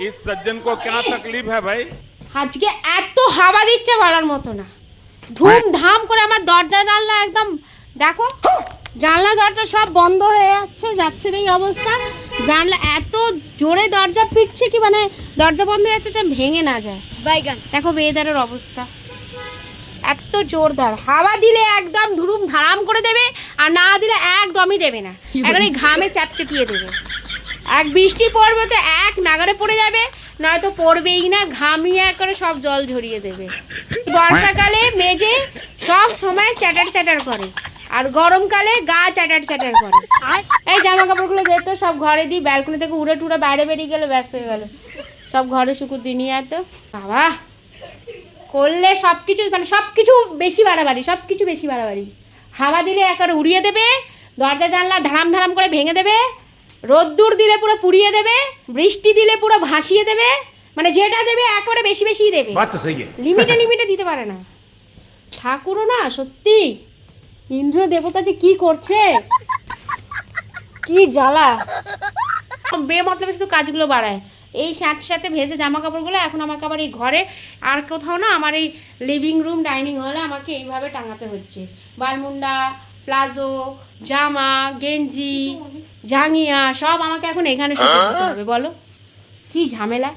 इस सज्जन को क्या तकलीफ है भाई? আজকে এত হাওয়া দিচ্ছে বলার মতো না, ধুমধাম করে আমার দরজা জানলা একদম দেখো, জানলা দরজা সব বন্ধ হয়ে যাচ্ছে এই অবস্থা। জানলা এত জোরে দরজা পিটছে কি মানে দরজা বন্ধ হয়ে যাচ্ছে, ভেঙে না যায়। বাইগান দেখো ওয়েদারের অবস্থা, এত জোরদার হাওয়া দিলে একদম ধুরুম ধারাম করে দেবে, আর না দিলে একদমই দেবে না, একবারে ঘামে চ্যাপচেপিয়ে দেবে। এক বৃষ্টি পড়বে তো এক নাগারে পড়ে যাবে, নয়তো পড়বেই না, ঘামিয়ে করে সব জল ঝরিয়ে দেবে। বর্ষাকালে মেজে সব সময় চ্যাটার চ্যাটার করে, আর গরমকালে গা চ্যাটার চ্যাটার করে। এই জামা কাপড়গুলো দে তো, সব ঘরে দিই, ব্যালকনি থেকে উড়ে টুড়ে বাইরে বেরিয়ে গেলে ব্যস্ত হয়ে গেল, সব ঘরে শুকুর দিয়ে নিয়ে এত বাবা করলে সব কিছু মানে সব কিছু বেশি বাড়াবাড়ি, সব কিছু বেশি বাড়াবাড়ি। হাওয়া দিলে একেবারে উড়িয়ে দেবে, দরজা জানলা ধারাম ধারাম করে ভেঙে দেবে, রোদ্দুর দিলে পুরো পুড়িয়ে দেবে, বৃষ্টি দিলে পুরো ভাসিয়ে দেবে, মানে যেটা দেবে একেবারে বেশি বেশি দেবে, লিমিটে লিমিটে দিতে পারে না। ঠাকুরও না সত্যি ইন্দ্র দেবতা যে কি করছে, কি জ্বালা, বেমতলবে শুধু কাজগুলো বাড়ায়। এই সাথে সাথে ভেজে জামা কাপড়গুলো এখন আমাকে আবার এই ঘরে আর কোথাও না, আমার এই লিভিং রুম ডাইনিং হলে আমাকে এইভাবে টাঙাতে হচ্ছে। বারমুন্ডা, প্লাজো, জামা, গেঞ্জি, জাঙ্গিয়া সব আমাকে এখন এখানে শুকিয়ে দিতে হবে। বলো কি ঝামেলা।